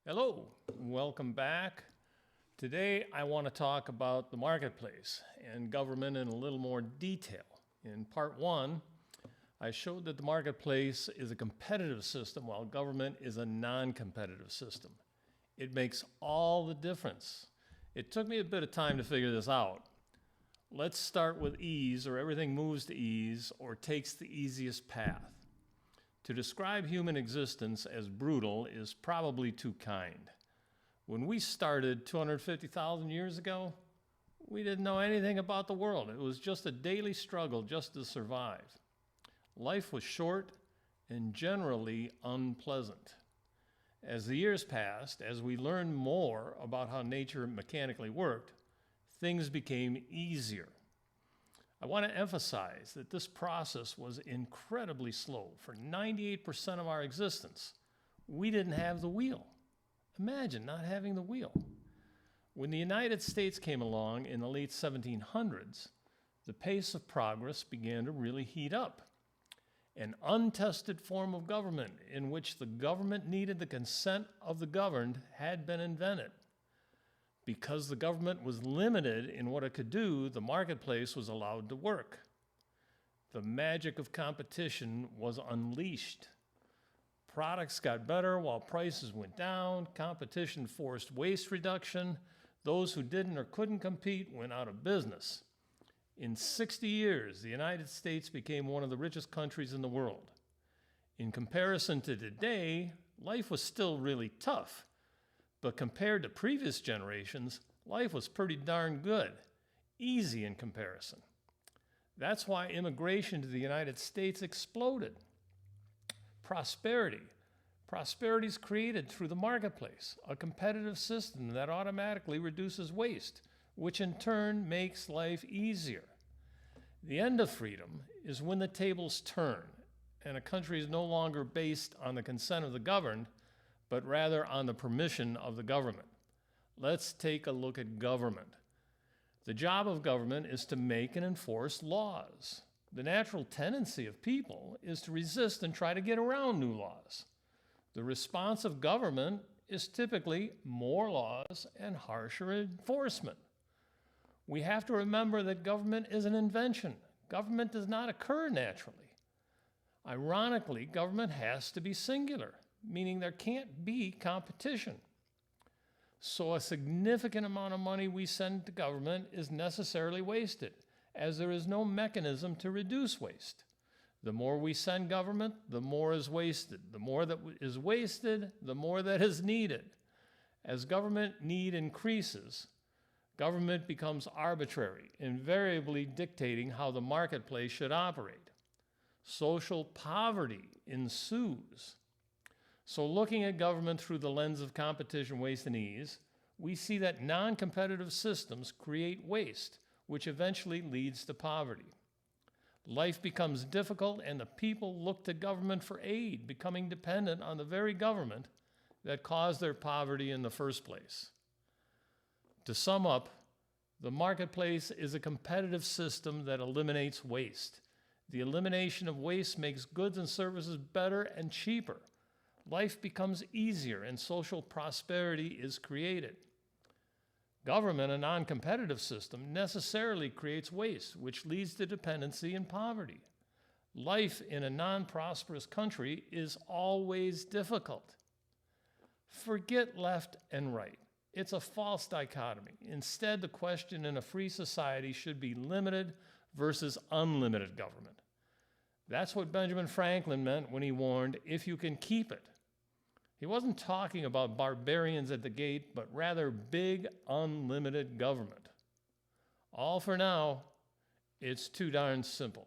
Hello, welcome back. Today I want to talk about the marketplace and government in a little more detail. In part one, I showed that the marketplace is a competitive system while government is a non-competitive system. It makes all the difference. It took me a bit of time to figure this out. Let's start with ease, or everything moves to ease or takes the easiest path. To describe human existence as brutal is probably too kind. When we started 250,000 years ago, we didn't know anything about the world. It was just a daily struggle just to survive. Life was short and generally unpleasant. As the years passed, as we learned more about how nature mechanically worked, things became easier. I want to emphasize that this process was incredibly slow. For 98% of our existence, we didn't have the wheel. Imagine not having the wheel. When the United States came along in the late 1700s, the pace of progress began to really heat up. An untested form of government in which the government needed the consent of the governed had been invented. Because the government was limited in what it could do, the marketplace was allowed to work. The magic of competition was unleashed. Products got better while prices went down. Competition forced waste reduction. Those who didn't or couldn't compete went out of business. In 60 years, the United States became one of the richest countries in the world. In comparison to today, life was still really tough. But compared to previous generations, life was pretty darn good, easy in comparison. That's why immigration to the United States exploded. Prosperity is created through the marketplace, a competitive system that automatically reduces waste, which in turn makes life easier. The end of freedom is when the tables turn and a country is no longer based on the consent of the governed, but rather on the permission of the government. Let's take a look at government. The job of government is to make and enforce laws. The natural tendency of people is to resist and try to get around new laws. The response of government is typically more laws and harsher enforcement. We have to remember that government is an invention. Government does not occur naturally. Ironically, government has to be singular, meaning there can't be competition. So a significant amount of money we send to government is necessarily wasted, as there is no mechanism to reduce waste. The more we send government, the more is wasted. The more that is wasted, the more that is needed. As government need increases, government becomes arbitrary, invariably dictating how the marketplace should operate. Social poverty ensues. So looking at government through the lens of competition, waste, and ease, we see that non-competitive systems create waste, which eventually leads to poverty. Life becomes difficult and the people look to government for aid, becoming dependent on the very government that caused their poverty in the first place. To sum up, the marketplace is a competitive system that eliminates waste. The elimination of waste makes goods and services better and cheaper. Life becomes easier and social prosperity is created. Government, a non-competitive system, necessarily creates waste, which leads to dependency and poverty. Life in a non-prosperous country is always difficult. Forget left and right. It's a false dichotomy. Instead, the question in a free society should be limited versus unlimited government. That's what Benjamin Franklin meant when he warned, "If you can keep it." He wasn't talking about barbarians at the gate, but rather big, unlimited government. All for now, it's too darn simple.